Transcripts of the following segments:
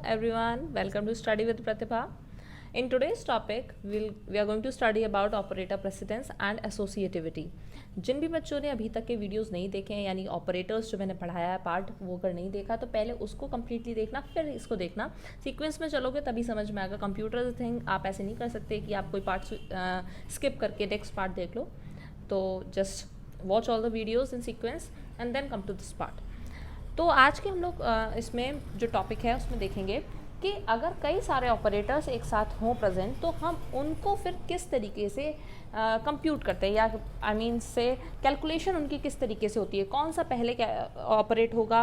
everyone, welcome to Study with Pratibha. In today's topic, we are going to study about operator precedence and associativity. जिन भी बच्चों ने अभी तक के videos नहीं देखे हैं, यानी ऑपरेटर्स जो मैंने पढ़ाया है पार्ट, वो अगर नहीं देखा तो पहले उसको कम्प्लीटली देखना, फिर इसको देखना. सीक्वेंस में चलोगे तभी समझ में आएगा. कंप्यूटर थिंग आप ऐसे नहीं कर सकते कि आप कोई पार्ट स्किप करके नेक्स्ट पार्ट देख लो. तो just watch all the videos in sequence and then come to this part. तो आज के हम लोग इसमें जो टॉपिक है उसमें देखेंगे कि अगर कई सारे ऑपरेटर्स एक साथ हों प्रेजेंट, तो हम उनको फिर किस तरीके से कंप्यूट करते हैं, या आई मीन से कैलकुलेशन उनकी किस तरीके से होती है, कौन सा पहले ऑपरेट होगा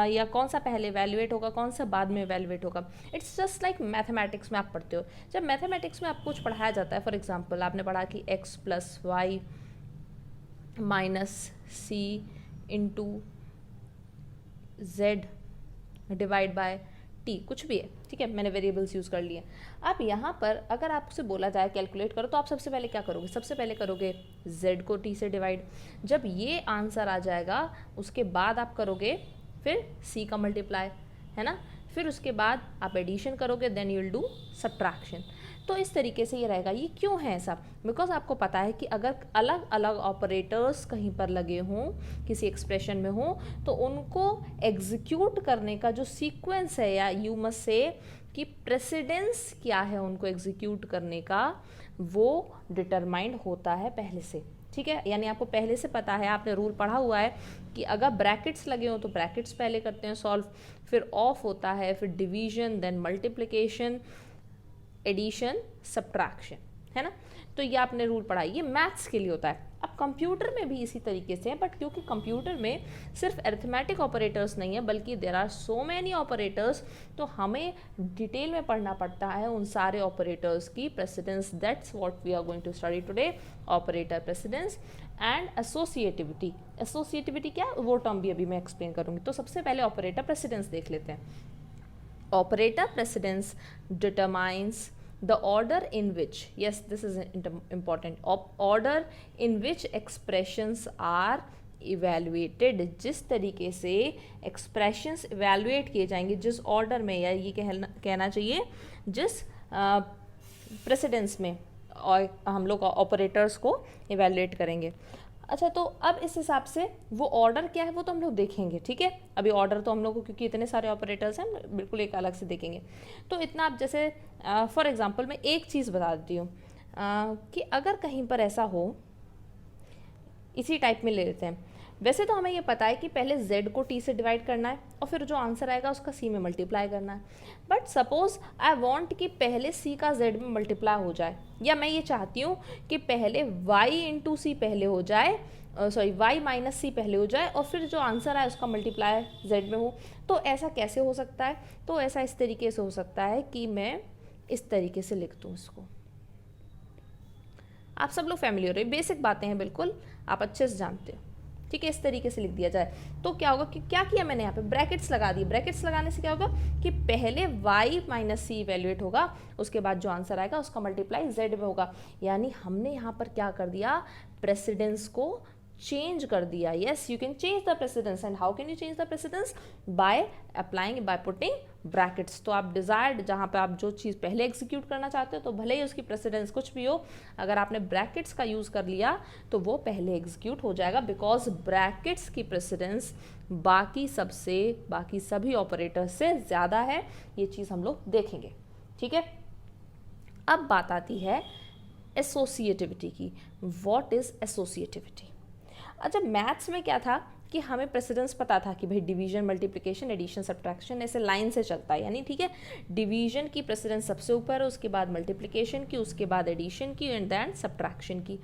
या कौन सा पहले वैल्यूएट होगा, कौन सा बाद में वैल्यूएट होगा. इट्स जस्ट लाइक मैथमेटिक्स में आप पढ़ते हो. जब मैथमेटिक्स में आपको कुछ पढ़ाया जाता है, फॉर एग्जाम्पल आपने पढ़ा कि x + y - c into z divide by t, कुछ भी है, ठीक है, मैंने वेरिएबल्स यूज़ कर लिए. अब यहाँ पर अगर आपसे बोला जाए कैलकुलेट करो, तो आप सबसे पहले क्या करोगे? सबसे पहले करोगे z को t से डिवाइड. जब ये आंसर आ जाएगा उसके बाद आप करोगे फिर c का मल्टीप्लाई, है ना. फिर उसके बाद आप एडिशन करोगे, then you will do subtraction. तो इस तरीके से ये रहेगा. ये क्यों है ऐसा? बिकॉज आपको पता है कि अगर अलग अलग ऑपरेटर्स कहीं पर लगे हों, किसी एक्सप्रेशन में हों, तो उनको एग्जीक्यूट करने का जो सीक्वेंस है, या यू मस्ट से कि प्रेसिडेंस क्या है उनको एग्जीक्यूट करने का, वो डिटरमाइंड होता है पहले से. ठीक है, यानी आपको पहले से पता है, आपने रूल पढ़ा हुआ है कि अगर ब्रैकेट्स लगे हो तो ब्रैकेट्स पहले करते हैं सॉल्व, फिर ऑफ होता है, फिर division, then multiplication, addition, subtraction, है ना. तो ये आपने रूल पढ़ा, ये मैथ्स के लिए होता है. अब कंप्यूटर में भी इसी तरीके से है, बट क्योंकि कंप्यूटर में सिर्फ अरिथमेटिक ऑपरेटर्स नहीं है, बल्कि there are so many operators, तो हमें डिटेल में पढ़ना पड़ता है उन सारे ऑपरेटर्स की precedence. That's what we are going to study today, operator precedence and associativity. Associativity क्या, वो टर्म भी अभी मैं एक्सप्लेन करूँगी. तो सबसे पहले ऑपरेटर प्रेसिडेंस देख लेते हैं. Operator precedence determines the order in which, yes, this is important, order in which expressions are evaluated. जिस तरीके से expressions evaluate किए जाएंगे, जिस order में, या ये कहना चाहिए जिस precedence में और हम लोग ऑपरेटर्स को evaluate करेंगे. अच्छा, तो अब इस हिसाब से वो ऑर्डर क्या है वो तो हम लोग देखेंगे, ठीक है. अभी ऑर्डर तो हम लोग को, क्योंकि इतने सारे ऑपरेटर्स हैं, बिल्कुल एक अलग से देखेंगे. तो इतना आप जैसे फॉर एग्जांपल मैं एक चीज़ बता देती हूँ कि अगर कहीं पर ऐसा हो, इसी टाइप में ले लेते हैं. वैसे तो हमें ये पता है कि पहले z को t से डिवाइड करना है और फिर जो आंसर आएगा उसका c में मल्टीप्लाई करना है. बट सपोज आई वांट कि पहले c का z में मल्टीप्लाई हो जाए, या मैं ये चाहती हूँ कि पहले y इंटू सी पहले हो जाए, सॉरी y - c पहले हो जाए, और फिर जो आंसर आए उसका मल्टीप्लाई z में हो. तो ऐसा कैसे हो सकता है? तो ऐसा इस तरीके से हो सकता है कि मैं इस तरीके से लिख दूँ इसको. आप सब लोग फैमिलियर हो, बेसिक बातें हैं, बिल्कुल आप अच्छे से जानते हो, ठीक है. इस तरीके से लिख दिया जाए तो क्या होगा कि क्या किया मैंने यहाँ पे ब्रैकेट्स लगा दिए. ब्रैकेट्स लगाने से क्या होगा कि पहले y - c इवेल्युएट होगा, उसके बाद जो आंसर आएगा उसका मल्टीप्लाई z में होगा. यानी हमने यहाँ पर क्या कर दिया, प्रेसिडेंस को चेंज कर दिया. Yes, you can change the precedence. And how can you change the precedence? By applying, by putting brackets. तो आप डिजायर्ड, जहाँ पे आप जो चीज़ पहले एग्जीक्यूट करना चाहते हो, तो भले ही उसकी प्रेसिडेंस कुछ भी हो, अगर आपने ब्रैकेट्स का यूज़ कर लिया तो वो पहले एग्जीक्यूट हो जाएगा, बिकॉज ब्रैकेट्स की प्रेसिडेंस बाकी सभी ऑपरेटर्स से ज़्यादा है. ये चीज़ हम लोग देखेंगे, ठीक है. अब बात आती है एसोसिएटिविटी की. What is associativity? अच्छा, मैथ्स में क्या था कि हमें प्रेसिडेंस पता था कि भाई डिवीजन, मल्टीप्लिकेशन, एडिशन, सब्ट्रैक्शन ऐसे लाइन से चलता है, यानी ठीक है, डिवीजन की प्रेसिडेंस सबसे ऊपर है, उसके बाद मल्टीप्लिकेशन की, उसके बाद एडिशन की, एंड देन सब्ट्रैक्शन की.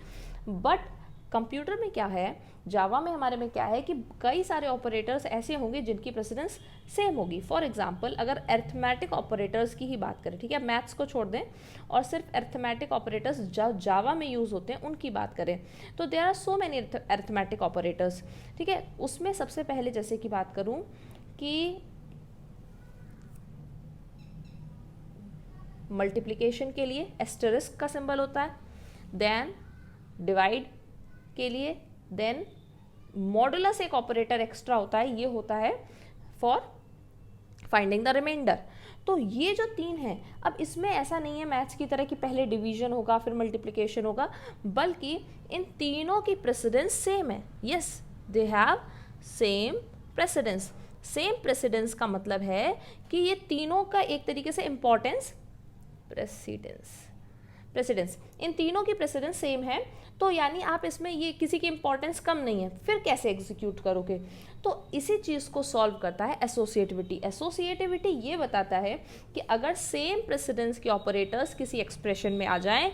बट कंप्यूटर में क्या है, जावा में हमारे में क्या है कि कई सारे ऑपरेटर्स ऐसे होंगे जिनकी प्रेसिडेंस सेम होगी. फॉर एग्जांपल अगर अरिथमेटिक ऑपरेटर्स की ही बात करें, ठीक है, मैथ्स को छोड़ दें और सिर्फ अरिथमेटिक ऑपरेटर्स जो जावा में यूज़ होते हैं उनकी बात करें, तो there are so many arithmetic operators, ठीक है. उसमें सबसे पहले जैसे कि बात करूँ कि मल्टीप्लिकेशन के लिए एस्टेरिस्क का सिंबल होता है, देन डिवाइड के लिए, देन मॉडुलस एक ऑपरेटर एक्स्ट्रा होता है, ये होता है फॉर फाइंडिंग द रिमाइंडर. तो ये जो 3 है, अब इसमें ऐसा नहीं है मैथ्स की तरह कि पहले डिवीजन होगा फिर मल्टीप्लिकेशन होगा, बल्कि इन तीनों की प्रेसिडेंस सेम है। Yes, they have same precedence. Same precedence का मतलब है कि ये तीनों का एक तरीके से इंपॉर्टेंस, प्रेसिडेंस इन तीनों की प्रेसिडेंस सेम है, तो यानी आप इसमें ये किसी की इंपॉर्टेंस कम नहीं है, फिर कैसे एग्जीक्यूट करोगे? तो इसी चीज़ को सॉल्व करता है एसोसिएटिविटी। एसोसिएटिविटी ये बताता है कि अगर सेम प्रेसिडेंस के ऑपरेटर्स किसी एक्सप्रेशन में आ जाएं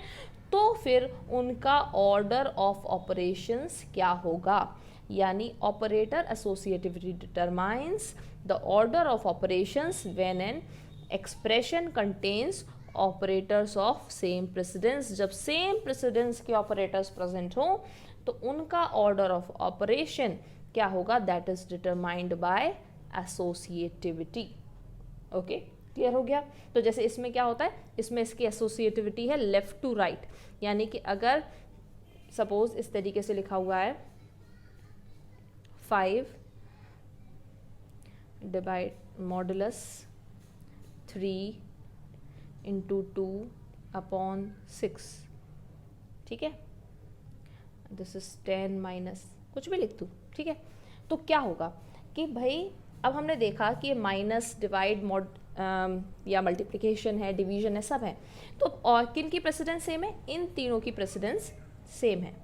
तो फिर उनका ऑर्डर ऑफ ऑपरेशंस क्या होगा, यानी operator associativity determines the order of operations when an expression contains operators of same precedence. जब सेम प्रेसिडेंस के ऑपरेटर्स प्रेजेंट हो तो उनका ऑर्डर ऑफ ऑपरेशन क्या होगा, that is determined by associativity. Okay, clear हो गया? तो जैसे इसमें क्या होता है, इसमें इसकी एसोसिएटिविटी है लेफ्ट टू राइट, यानी कि अगर सपोज इस तरीके से लिखा हुआ है 5 डिवाइड मॉडुलस 3 इंटू 2/6, ठीक है, दिस इज 10 माइनस कुछ भी लिख दूँ, ठीक है। तो क्या होगा कि भाई अब हमने देखा कि माइनस डिवाइड मॉड या मल्टीप्लिकेशन है, डिवीजन है, सब है, तो और किन की प्रेसिडेंस सेम है, इन तीनों की प्रेसिडेंस सेम है।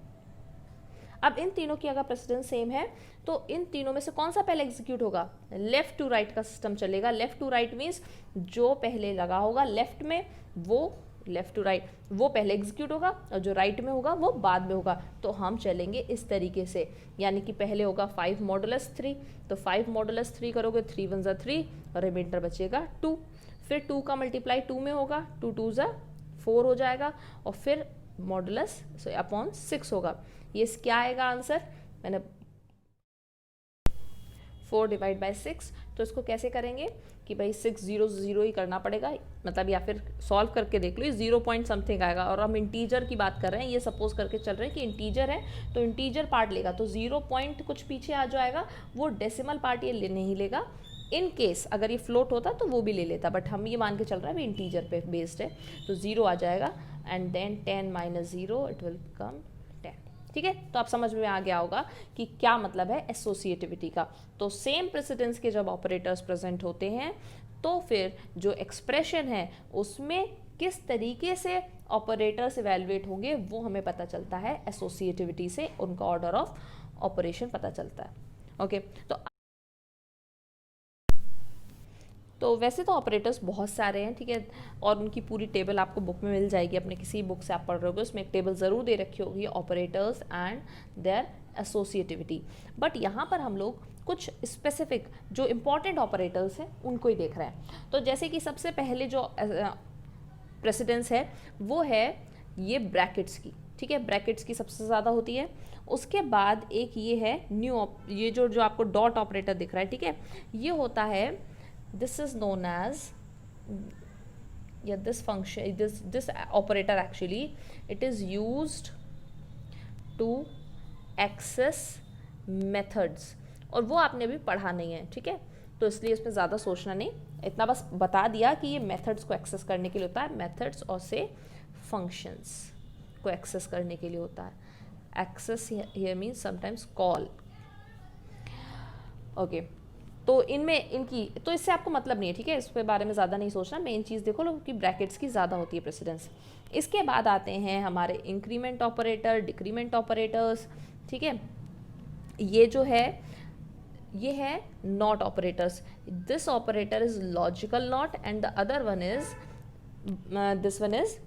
अब इन तीनों की अगर प्रेसिडेंस सेम है तो इन तीनों में से कौन सा पहले एग्जीक्यूट होगा, लेफ्ट टू राइट का सिस्टम चलेगा। लेफ्ट टू राइट मीन्स जो पहले लगा होगा लेफ्ट में वो लेफ्ट टू राइट वो पहले एग्जीक्यूट होगा और जो राइट में होगा वो बाद में होगा। तो हम चलेंगे इस तरीके से, यानी कि पहले होगा 5 मॉडुलस 3, तो 5 मॉडुलस 3 करोगे 3 1 ज़ा 3 और रिमाइंडर बचेगा 2, फिर 2 का मल्टीप्लाई 2 में होगा, 2 2 ज़ा 4 हो जाएगा और फिर मॉडुलस अपॉन 6 होगा। ये क्या आएगा आंसर, मैंने 4 डिवाइड बाय 6, तो इसको कैसे करेंगे कि भाई 6 0 0 ही करना पड़ेगा, मतलब या फिर सॉल्व करके देख लो, 0 पॉइंट समथिंग आएगा। और हम इंटीजर की बात कर रहे हैं, ये सपोज करके चल रहे हैं कि इंटीजर है तो इंटीजर पार्ट लेगा, तो 0 पॉइंट कुछ पीछे आ जाएगा, वो डेसिमल पार्ट ये नहीं लेगा। इन केस अगर ये फ्लोट होता तो वो भी ले लेता, बट हम ये मान के चल रहा है इंटीजर पे बेस्ड है, तो 0 आ जाएगा and then 10 minus 0 it will come 10, ठीक है। तो आप समझ में आ गया होगा कि क्या मतलब है एसोसिएटिविटी का। तो सेम प्रेसिडेंस के जब ऑपरेटर्स प्रेजेंट होते हैं तो फिर जो एक्सप्रेशन है उसमें किस तरीके से ऑपरेटर्स इवैल्यूएट होंगे वो हमें पता चलता है एसोसिएटिविटी से, उनका ऑर्डर ऑफ ऑपरेशन पता चलता है। ओके, तो वैसे तो ऑपरेटर्स बहुत सारे हैं, ठीक है, और उनकी पूरी टेबल आपको बुक में मिल जाएगी, अपने किसी बुक से आप पढ़ रहे होगे उसमें एक टेबल ज़रूर दे रखी होगी operators and their associativity. But यहाँ पर हम लोग कुछ स्पेसिफिक जो इम्पॉर्टेंट ऑपरेटर्स हैं उनको ही देख रहे हैं। तो जैसे कि सबसे पहले जो प्रेसिडेंस है वो है ये ब्रैकेट्स की, ठीक है, ब्रैकेट्स की सबसे ज़्यादा होती है। उसके बाद एक ये है ये जो आपको डॉट ऑपरेटर दिख रहा है, ठीक है, ये होता है this is known as this function, this operator actually it is used to access methods, और वो आपने भी पढ़ा नहीं है, ठीक है, तो इसलिए इसमें ज़्यादा सोचना नहीं, इतना बस बता दिया कि ये मेथड्स को एक्सेस करने के लिए होता है, मेथड्स और से फंक्शंस को एक्सेस करने के लिए होता है। Access here means sometimes call. Okay, तो इनमें इनकी तो इससे आपको मतलब नहीं है, ठीक है, इस पे बारे में ज़्यादा नहीं सोचना, मेन चीज़ देखो लोग कि ब्रैकेट्स की ज़्यादा होती है प्रेसिडेंस। इसके बाद आते हैं हमारे इंक्रीमेंट ऑपरेटर, डिक्रीमेंट ऑपरेटर्स, ठीक है, ये जो है ये है not operators. This operator is logical not and the other one is this one is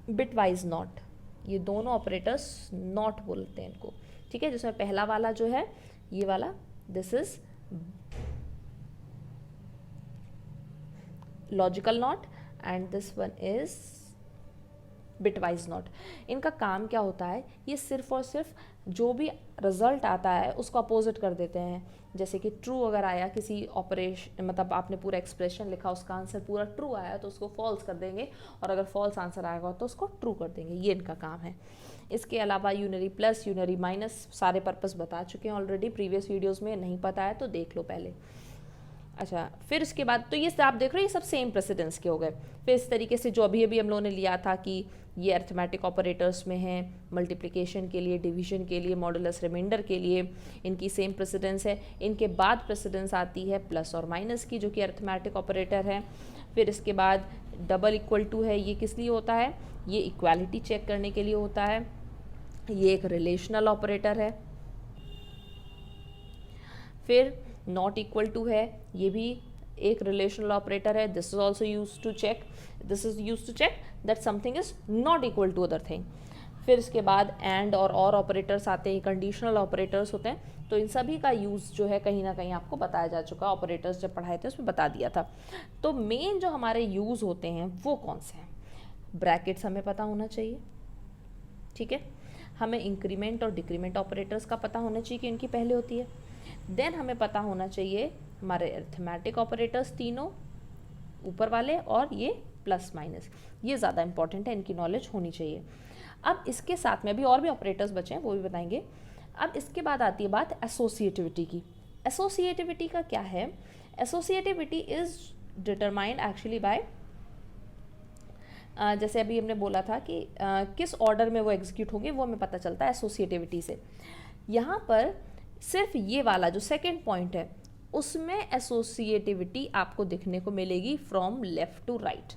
bitwise not. ये दोनों ऑपरेटर्स नॉट बोलते हैं इनको, ठीक है, जिसमें पहला वाला जो है ये वाला this is logical not and this one is bitwise not. इनका काम क्या होता है, ये सिर्फ और सिर्फ जो भी रिजल्ट आता है उसको अपोजिट कर देते हैं। जैसे कि ट्रू अगर आया किसी ऑपरेशन, मतलब आपने पूरा एक्सप्रेशन लिखा उसका आंसर पूरा ट्रू आया तो उसको फॉल्स कर देंगे, और अगर फॉल्स आंसर आएगा तो उसको ट्रू कर देंगे, ये इनका काम है। इसके अलावा यूनरी प्लस, यूनरी माइनस सारे पर्पस बता चुके हैं ऑलरेडी प्रीवियस वीडियोस में, नहीं पता है तो देख लो पहले। अच्छा, फिर इसके बाद तो ये आप देख रहे हो ये सब सेम प्रेसिडेंस के हो गए। फिर इस तरीके से जो अभी अभी हम लोगों ने लिया था कि ये अरिथमेटिक ऑपरेटर्स में हैं, मल्टीप्लिकेशन के लिए, डिवीजन के लिए, मॉडुलस रिमाइंडर के लिए इनकी सेम प्रेसिडेंस है। इनके बाद प्रेसिडेंस आती है प्लस और माइनस की, जो कि अरिथमेटिक ऑपरेटर है। फिर इसके बाद डबल इक्वल टू है, ये किस लिए होता है? ये इक्वालिटी चेक करने के लिए होता है। ये एक रिलेशनल ऑपरेटर है। फिर नॉट इक्वल टू है, ये भी एक रिलेशनल ऑपरेटर है। This is also use to check, this is use to check that something is not equal to other thing. फिर इसके बाद एंड और ऑपरेटर्स आते हैं, कंडीशनल ऑपरेटर्स होते हैं। तो इन सभी का यूज़ जो है कहीं ना कहीं आपको बताया जा चुका, ऑपरेटर्स जब पढ़ाए थे उसमें बता दिया था। तो मेन जो हमारे यूज़ होते हैं वो कौन से हैं? ब्रैकेट्स हमें पता होना चाहिए, ठीक है। हमें इंक्रीमेंट और डिक्रीमेंट ऑपरेटर्स का पता होना चाहिए कि इनकी पहले होती है। देन हमें पता होना चाहिए हमारे अरिथमेटिक ऑपरेटर्स तीनों ऊपर वाले और ये प्लस माइनस, ये ज़्यादा इंपॉर्टेंट है, इनकी नॉलेज होनी चाहिए। अब इसके साथ में अभी और भी ऑपरेटर्स बचे हैं, वो भी बताएंगे। अब इसके बाद आती है बात एसोसिएटिविटी की। एसोसिएटिविटी का क्या है? Associativity is determined actually by, जैसे अभी हमने बोला था कि किस ऑर्डर में वो एग्जीक्यूट होंगे वो हमें पता चलता है एसोसिएटिविटी से। यहाँ पर सिर्फ ये वाला जो सेकंड पॉइंट है उसमें एसोसिएटिविटी आपको दिखने को मिलेगी फ्रॉम लेफ्ट टू राइट।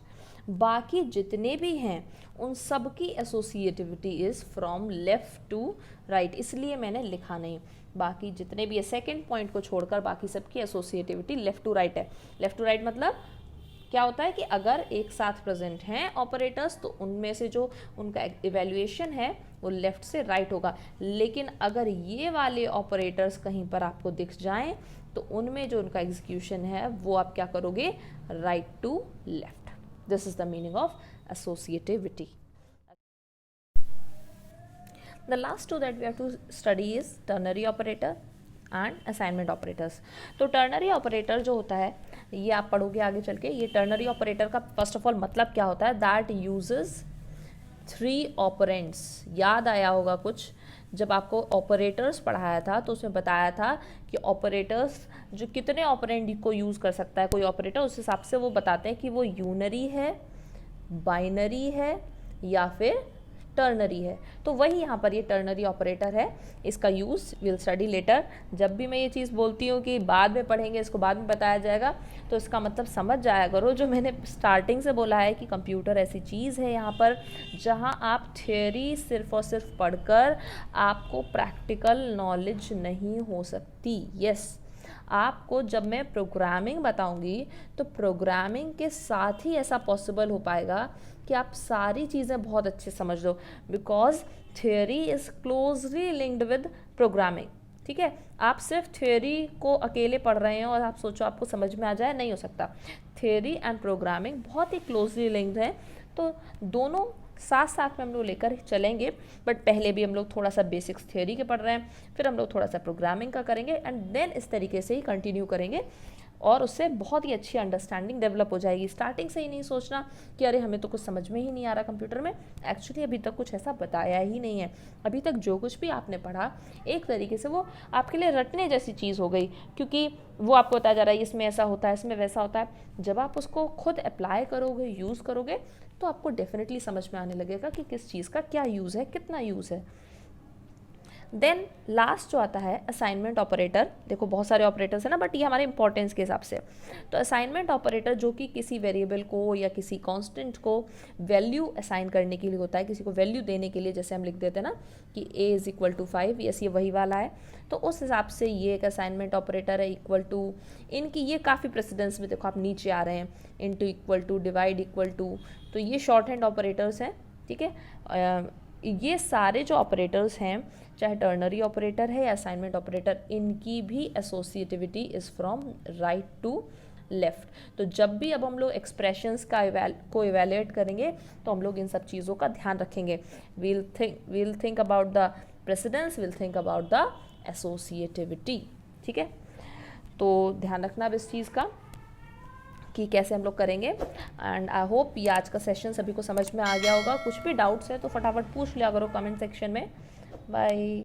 बाकी जितने भी हैं उन सब की associativity is from left to right, इसलिए मैंने लिखा नहीं। बाकी जितने भी है सेकंड पॉइंट को छोड़कर बाकी सबकी एसोसिएटिविटी लेफ़्ट टू राइट है। लेफ़्ट टू राइट मतलब क्या होता है कि अगर एक साथ प्रेजेंट हैं ऑपरेटर्स तो उनमें से जो उनका इवैल्यूएशन है वो लेफ़्ट से राइट होगा। लेकिन अगर ये वाले ऑपरेटर्स कहीं पर आपको दिख जाएं तो उनमें जो उनका एग्जीक्यूशन है वो आप क्या करोगे? Right to left. This is the meaning of associativity. The last two that we have to study is ternary operator and assignment operators. तो ternary operator जो होता है ये आप पढ़ोगे आगे चल के। ये ternary operator का first of all मतलब क्या होता है? That uses 3 operands। याद आया होगा कुछ जब आपको ऑपरेटर्स पढ़ाया था तो उसमें बताया था कि ऑपरेटर्स जो कितने ऑपरेंड को यूज़ कर सकता है कोई ऑपरेटर, उस हिसाब से वो बताते हैं कि वो यूनरी है, बाइनरी है या फिर टर्नरी है। तो वही यहाँ पर ये टर्नरी ऑपरेटर है। इसका यूज़ विल स्टडी लेटर। जब भी मैं ये चीज़ बोलती हूँ कि बाद में पढ़ेंगे, इसको बाद में बताया जाएगा, तो इसका मतलब समझ जाया करो। जो मैंने स्टार्टिंग से बोला है कि कंप्यूटर ऐसी चीज़ है यहाँ पर जहाँ आप थियोरी सिर्फ और सिर्फ पढ़कर आपको प्रैक्टिकल नॉलेज नहीं हो सकती। यस, आपको जब मैं प्रोग्रामिंग बताऊंगी तो प्रोग्रामिंग के साथ ही ऐसा पॉसिबल हो पाएगा कि आप सारी चीज़ें बहुत अच्छे समझ लो, because theory is closely linked with programming. ठीक है, आप सिर्फ थ्योरी को अकेले पढ़ रहे हैं और आप सोचो आपको समझ में आ जाए, नहीं हो सकता। थ्योरी एंड प्रोग्रामिंग बहुत ही क्लोजली लिंक्ड है, तो दोनों साथ साथ में हम लोग लेकर चलेंगे। बट पहले भी हम लोग थोड़ा सा बेसिक्स थ्योरी के पढ़ रहे हैं, फिर हम लोग थोड़ा सा प्रोग्रामिंग का करेंगे एंड देन इस तरीके से ही कंटिन्यू करेंगे और उससे बहुत ही अच्छी अंडरस्टैंडिंग डेवलप हो जाएगी। स्टार्टिंग से ही नहीं सोचना कि अरे हमें तो कुछ समझ में ही नहीं आ रहा कंप्यूटर में। एक्चुअली अभी तक कुछ ऐसा बताया ही नहीं है। अभी तक जो कुछ भी आपने पढ़ा एक तरीके से वो आपके लिए रटने जैसी चीज़ हो गई, क्योंकि वो आपको बताया जा रहा है इसमें ऐसा होता है, इसमें वैसा होता है। जब आप उसको खुद अप्लाई करोगे, यूज़ करोगे, तो आपको डेफिनेटली समझ में आने लगेगा कि किस चीज़ का क्या यूज़ है, कितना यूज़ है। देन लास्ट जो आता है असाइनमेंट ऑपरेटर। देखो बहुत सारे ऑपरेटर्स हैं ना, बट ये हमारे इंपॉर्टेंस के हिसाब से। तो असाइनमेंट ऑपरेटर जो कि किसी वेरिएबल को या किसी कांस्टेंट को वैल्यू असाइन करने के लिए होता है, किसी को वैल्यू देने के लिए। जैसे हम लिख देते हैं ना कि a is equal to 5, yes ये वही वाला है, तो उस हिसाब से ये एक असाइनमेंट ऑपरेटर है। इक्वल टू, इनकी ये काफ़ी प्रेसिडेंस में देखो आप नीचे आ रहे हैं, into, equal to, divide, equal to, तो ये शॉर्ट हैंड ऑपरेटर्स हैं। ठीक है, ये सारे जो ऑपरेटर्स हैं, चाहे टर्नरी ऑपरेटर है या असाइनमेंट ऑपरेटर, इनकी भी associativity is from right to left. तो जब भी अब हम लोग एक्सप्रेशंस को इवेल्युएट करेंगे तो हम लोग इन सब चीज़ों का ध्यान रखेंगे। we'll think about the precedence, we'll think about the associativity। ठीक है, तो ध्यान रखना अब इस चीज़ का कि कैसे हम लोग करेंगे। एंड आई होप ये आज का सेशन सभी को समझ में आ गया होगा। कुछ भी डाउट्स है तो फटाफट पूछ लिया करो कमेंट सेक्शन में। बाय।